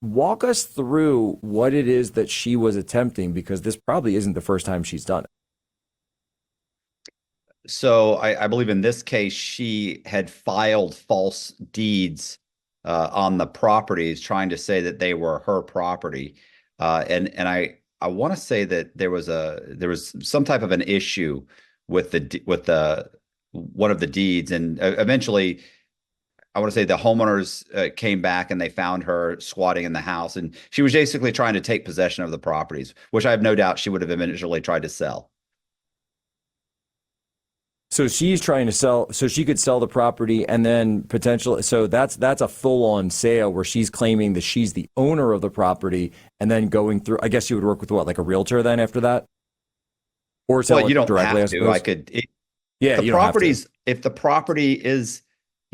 walk us through what it is that she was attempting, because this probably isn't the first time she's done it. So I believe in this case, she had filed false deeds on the properties, trying to say that they were her property. And I want to say that there was some type of an issue with the one of the deeds, and eventually, I want to say the homeowners came back and they found her squatting in the house, and she was basically trying to take possession of the properties, which I have no doubt she would have eventually tried to sell. So she's trying to sell, so she could sell the property and then potentially. So that's a full on sale where she's claiming that she's the owner of the property and then going through. I guess you would work with what, like a realtor then after that, or Well, sell you it don't directly, I have to. I suppose. could. Yeah, The you don't have to. properties, if the property is,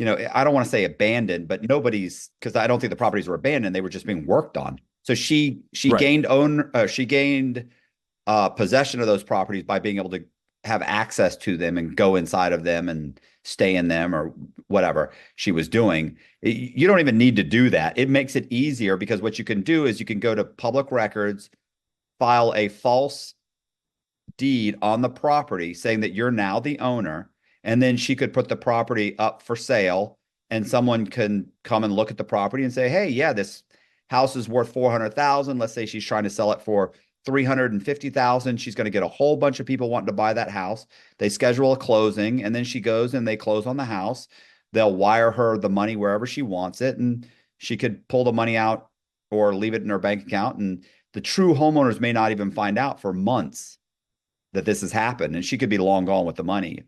I don't want to say abandoned, but nobody's, because I don't think the properties were abandoned. They were just being worked on. So she Right. gained possession of those properties by being able to have access to them and go inside of them and stay in them or whatever she was doing. You don't even need to do that. It makes it easier because what you can do is you can go to public records, file a false deed on the property saying that you're now the owner, and then she could put the property up for sale, and someone can come and look at the property and say, hey, yeah, this house is worth 400,000. Let's say she's trying to sell it for 350,000. She's going to get a whole bunch of people wanting to buy that house. They schedule a closing, and then she goes and they close on the house. They'll wire her the money wherever she wants it, and she could pull the money out or leave it in her bank account. And the true homeowners may not even find out for months that this has happened, and she could be long gone with the money.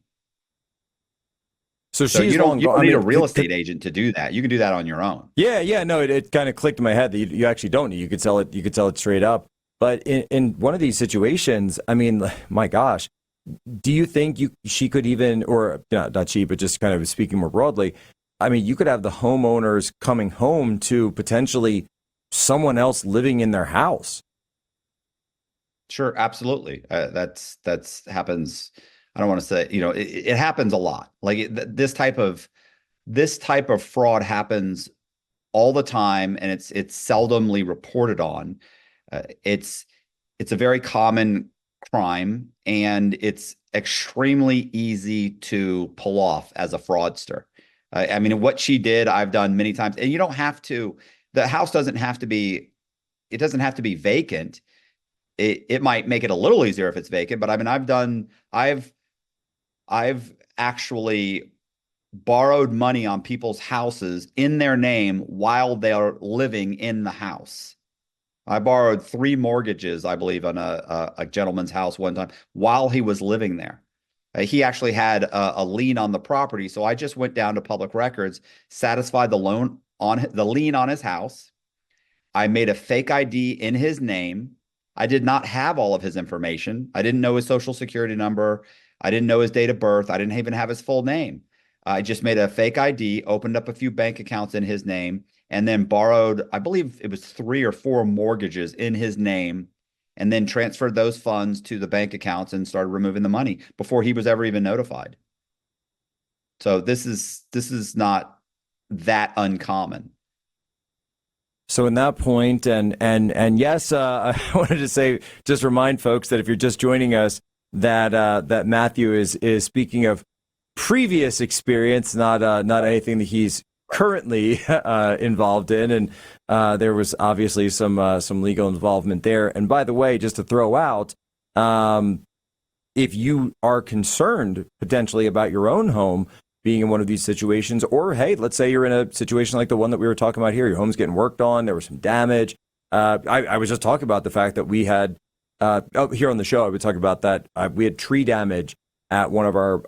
So So she's long you gone. don't I need a mean, real estate agent to do that. You can do that on your own. yeah, yeah, no, it kind of clicked in my head that you actually don't need. You could sell it straight up. But in one of these situations, I mean, my gosh, do you think she could even, or not she, but just kind of speaking more broadly, I mean, you could have the homeowners coming home to potentially someone else living in their house. Sure, absolutely. That's happens. I don't want to say, it happens a lot. Like this type of fraud happens all the time, and it's seldomly reported on. It's a very common crime, and it's extremely easy to pull off as a fraudster. I mean, what she did, I've done many times, and you don't have to. The house doesn't have to be. It doesn't have to be vacant. It might make it a little easier if it's vacant, but I mean, I've actually borrowed money on people's houses in their name while they're living in the house. I borrowed three mortgages, I believe, on a gentleman's house one time while he was living there. He actually had a lien on the property, so I just went down to public records, satisfied the loan on the lien on his house. I made a fake ID in his name. I did not have all of his information. I didn't know his social security number. I didn't know his date of birth. I didn't even have his full name. I just made a fake ID, opened up a few bank accounts in his name, and then borrowed, I believe it was three or four mortgages in his name, and then transferred those funds to the bank accounts and started removing the money before he was ever even notified. So this is not that uncommon. So in that point, and yes, I wanted to say, just remind folks that if you're just joining us, that Matthew is speaking of previous experience, not anything that he's currently involved in, and there was obviously some legal involvement there. And by the way, just to throw out, if you are concerned potentially about your own home being in one of these situations, or hey, let's say you're in a situation like the one that we were talking about here, your home's getting worked on, there was some damage. I was just talking about the fact that we had here on the show. I would talk about that. We had tree damage at one of our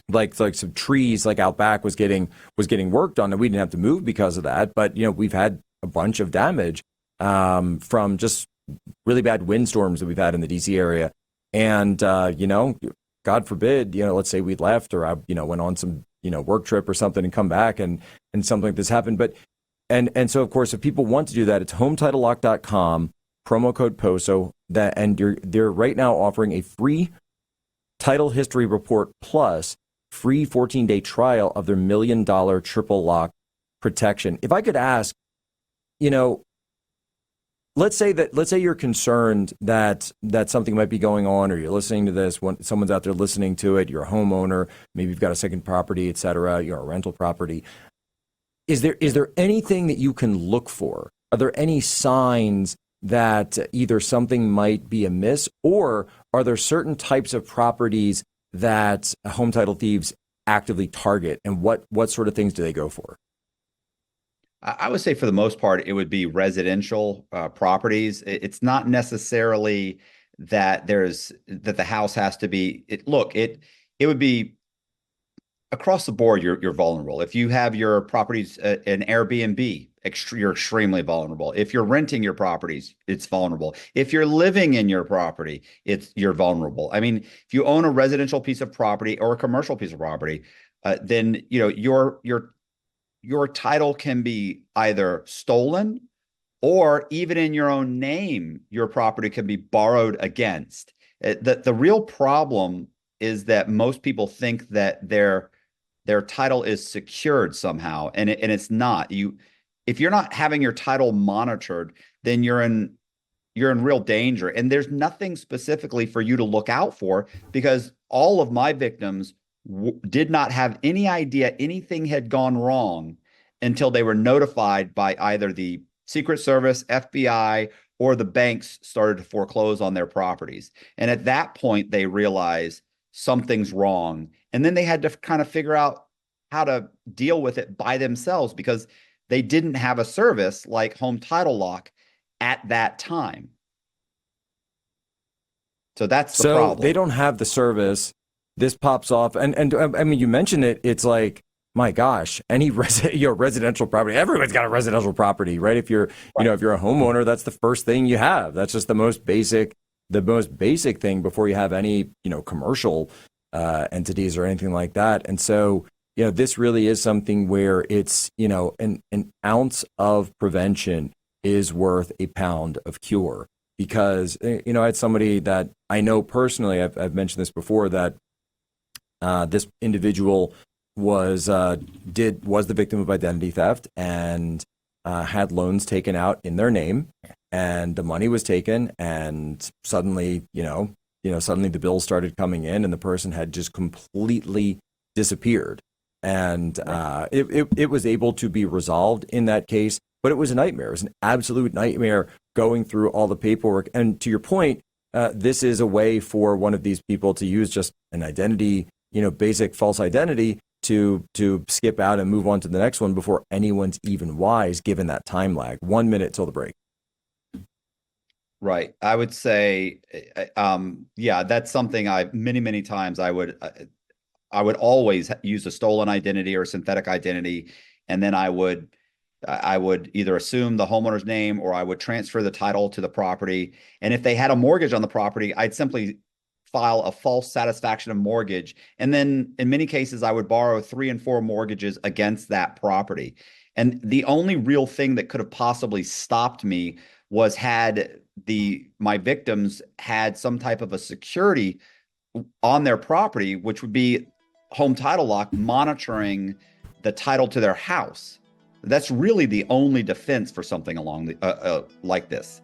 like some trees like out back was getting worked on, and we didn't have to move because of that. But we've had a bunch of damage from just really bad windstorms that we've had in the DC area, and God forbid, let's say we left or I, went on some, work trip or something and come back and something like this happened. But, and so of course, if people want to do that, it's HometitleLock.com, promo code POSO, and they're right now offering a free title history report plus free 14-day trial of their $1 million triple lock protection. If I could ask, you know, let's say you're concerned that something might be going on, or you're listening to this when someone's out there listening to it. You're a homeowner, maybe you've got a second property, et cetera. You're a rental property. Is there anything that you can look for? Are there any signs that either something might be amiss, or are there certain types of properties that home title thieves actively target, and what sort of things do they go for? I would say for the most part, it would be residential properties. It's not necessarily that the house has to be. It would be across the board. You're vulnerable. If you have your properties an Airbnb, you're extremely vulnerable. If you're renting your properties, it's vulnerable. If you're living in your property, you're vulnerable. I mean, if you own a residential piece of property or a commercial piece of property, then your title can be either stolen, or even in your own name, your property can be borrowed against. The real problem is that most people think that their title is secured somehow, and it's not. If you're not having your title monitored, then you're in real danger. And there's nothing specifically for you to look out for, because all of my victims did not have any idea anything had gone wrong until they were notified by either the Secret Service, FBI, or the banks started to foreclose on their properties. And at that point, they realized something's wrong. And then they had to kind of figure out how to deal with it by themselves, because they didn't have a service like Home Title Lock at that time. So that's the problem. So they don't have the service. This pops off, and I mean, you mentioned it. It's like, my gosh, any residential property, everyone's got a residential property, right? If you're, if you're a homeowner, that's the first thing you have. That's just the most basic thing before you have any, commercial entities or anything like that. And so, this really is something where it's, an ounce of prevention is worth a pound of cure. Because, I had somebody that I know personally, I've mentioned this before, that this individual was the victim of identity theft, and had loans taken out in their name, and the money was taken, and suddenly, suddenly the bills started coming in, and the person had just completely disappeared. And it was able to be resolved in that case, but it was a nightmare. It was an absolute nightmare going through all the paperwork. And to your point, this is a way for one of these people to use just an identity, basic false identity, to skip out and move on to the next one before anyone's even wise, given that time lag. 1 minute till the break. Right. I would say, that's something many times I would always use a stolen identity or a synthetic identity, and then I would either assume the homeowner's name, or I would transfer the title to the property. And if they had a mortgage on the property, I'd simply file a false satisfaction of mortgage. And then in many cases, I would borrow 3 and 4 mortgages against that property. And the only real thing that could have possibly stopped me was had my victims had some type of a security on their property, which would be Home Title Lock monitoring the title to their house. That's really the only defense for something along like this.